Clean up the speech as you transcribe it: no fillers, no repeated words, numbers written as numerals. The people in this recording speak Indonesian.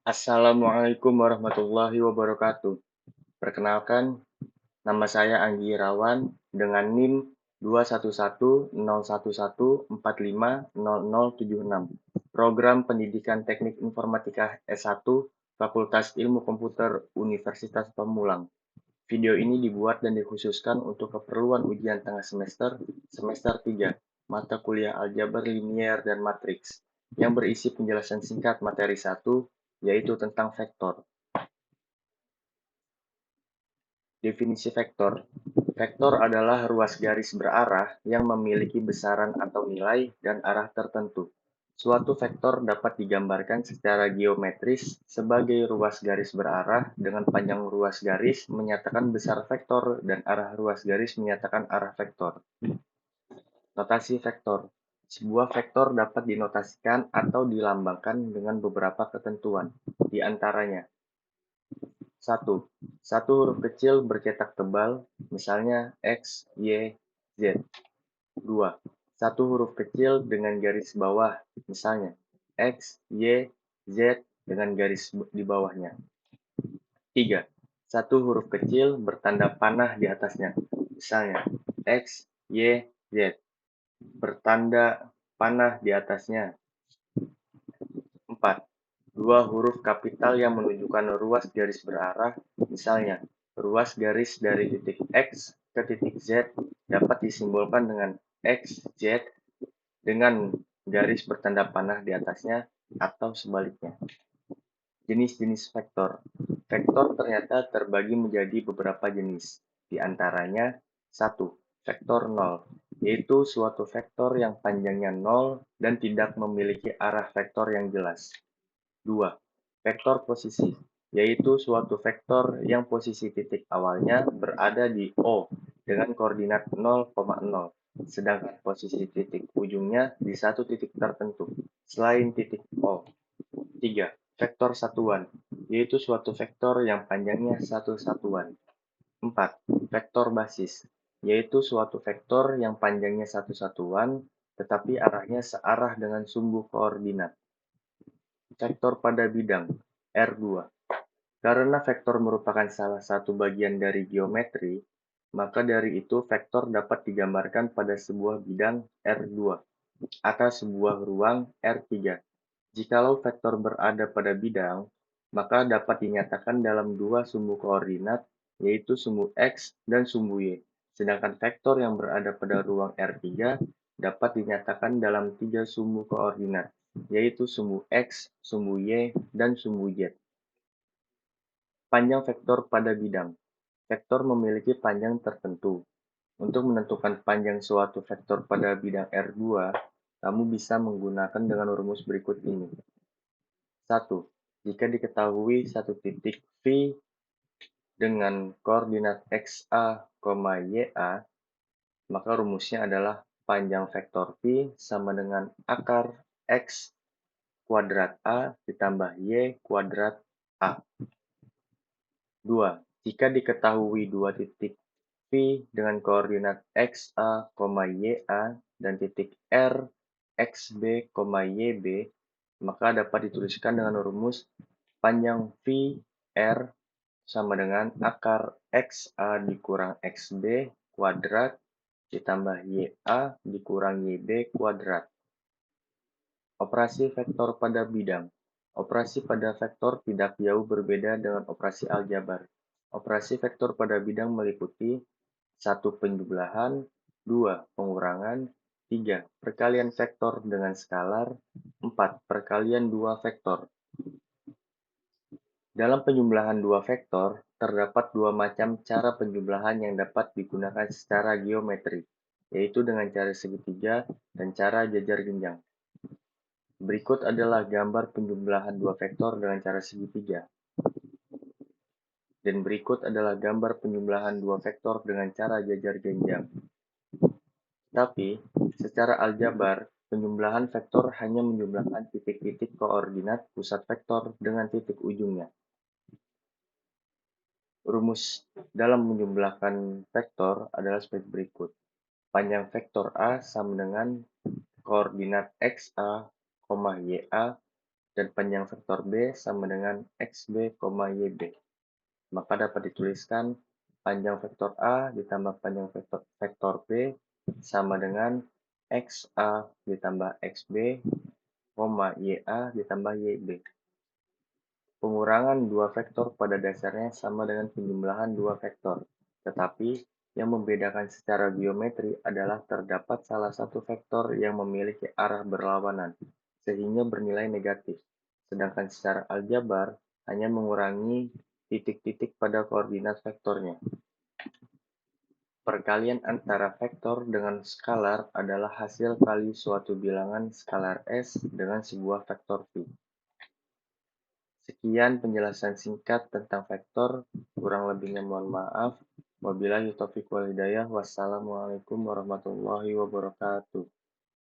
Assalamualaikum warahmatullahi wabarakatuh. Perkenalkan, nama saya Anggi Irawan dengan NIM 2110114500076. Program Pendidikan Teknik Informatika S1 Fakultas Ilmu Komputer Universitas Pamulang. Video ini dibuat dan dikhususkan untuk keperluan ujian tengah semester 3, mata kuliah aljabar linier dan matriks, yang berisi penjelasan singkat materi 1, yaitu tentang vektor. Definisi vektor. Vektor adalah ruas garis berarah yang memiliki besaran atau nilai dan arah tertentu. Suatu vektor dapat digambarkan secara geometris sebagai ruas garis berarah dengan panjang ruas garis menyatakan besar vektor dan arah ruas garis menyatakan arah vektor. Notasi vektor. Sebuah vektor dapat dinotasikan atau dilambangkan dengan beberapa ketentuan, di antaranya: 1. Satu huruf kecil bercetak tebal, misalnya X, Y, Z. 2. Satu huruf kecil dengan garis bawah, misalnya X, Y, Z dengan garis di bawahnya. 3. Satu huruf kecil bertanda panah di atasnya, misalnya X, Y, Z bertanda panah di atasnya. 4. Dua huruf kapital yang menunjukkan ruas garis berarah, misalnya ruas garis dari titik X ke titik Z dapat disimbolkan dengan XZ dengan garis bertanda panah di atasnya atau sebaliknya. Jenis-jenis vektor. Vektor ternyata terbagi menjadi beberapa jenis, di antaranya 1. Vektor 0, yaitu suatu vektor yang panjangnya 0 dan tidak memiliki arah vektor yang jelas. 2. Vektor posisi, yaitu suatu vektor yang posisi titik awalnya berada di O dengan koordinat 0,0, sedangkan posisi titik ujungnya di satu titik tertentu, selain titik O. 3. Vektor satuan, yaitu suatu vektor yang panjangnya satu satuan. 4. Vektor basis, yaitu suatu vektor yang panjangnya satu satuan, tetapi arahnya searah dengan sumbu koordinat. Vektor pada bidang, R2. Karena vektor merupakan salah satu bagian dari geometri, maka dari itu vektor dapat digambarkan pada sebuah bidang R2 atau sebuah ruang R3. Jikalau vektor berada pada bidang, maka dapat dinyatakan dalam dua sumbu koordinat, yaitu sumbu X dan sumbu Y. Sedangkan vektor yang berada pada ruang R3 dapat dinyatakan dalam tiga sumbu koordinat, yaitu sumbu X, sumbu Y, dan sumbu Z. Panjang vektor pada bidang. Vektor memiliki panjang tertentu. Untuk menentukan panjang suatu vektor pada bidang R2, kamu bisa menggunakan dengan rumus berikut ini. 1. Jika diketahui satu titik V dengan koordinat XA, YA, maka rumusnya adalah panjang vektor V sama dengan akar X kuadrat A ditambah Y kuadrat A. 2. Jika diketahui dua titik V dengan koordinat XA, YA dan titik R, XB, YB, maka dapat dituliskan dengan rumus panjang V R sama dengan akar XA dikurang XB kuadrat ditambah YA dikurang YB kuadrat. Operasi vektor pada bidang. Operasi pada vektor tidak jauh berbeda dengan operasi aljabar. Operasi vektor pada bidang meliputi 1. Penjumlahan, 2. Pengurangan, 3. Perkalian vektor dengan skalar, 4. Perkalian dua vektor. Dalam penjumlahan dua vektor, terdapat dua macam cara penjumlahan yang dapat digunakan secara geometri, yaitu dengan cara segitiga dan cara jajar jenjang. Berikut adalah gambar penjumlahan dua vektor dengan cara segitiga. Dan berikut adalah gambar penjumlahan dua vektor dengan cara jajar jenjang. Tapi, secara aljabar, penjumlahan vektor hanya menjumlahkan titik-titik koordinat pusat vektor dengan titik ujungnya. Rumus dalam menjumlahkan vektor adalah sebagai berikut. Panjang vektor A sama dengan koordinat XA, YA dan panjang vektor B sama dengan XB, YB. Maka dapat dituliskan panjang vektor A ditambah panjang vektor B sama dengan XA ditambah XB, YA ditambah YB. Pengurangan dua vektor pada dasarnya sama dengan penjumlahan dua vektor, tetapi yang membedakan secara geometri adalah terdapat salah satu vektor yang memiliki arah berlawanan, sehingga bernilai negatif, sedangkan secara aljabar hanya mengurangi titik-titik pada koordinat vektornya. Perkalian antara vektor dengan skalar adalah hasil kali suatu bilangan skalar S dengan sebuah vektor V. Sekian penjelasan singkat tentang vektor, kurang lebihnya mohon maaf. Wabillahi taufiq wal hidayah. Wassalamualaikum warahmatullahi wabarakatuh.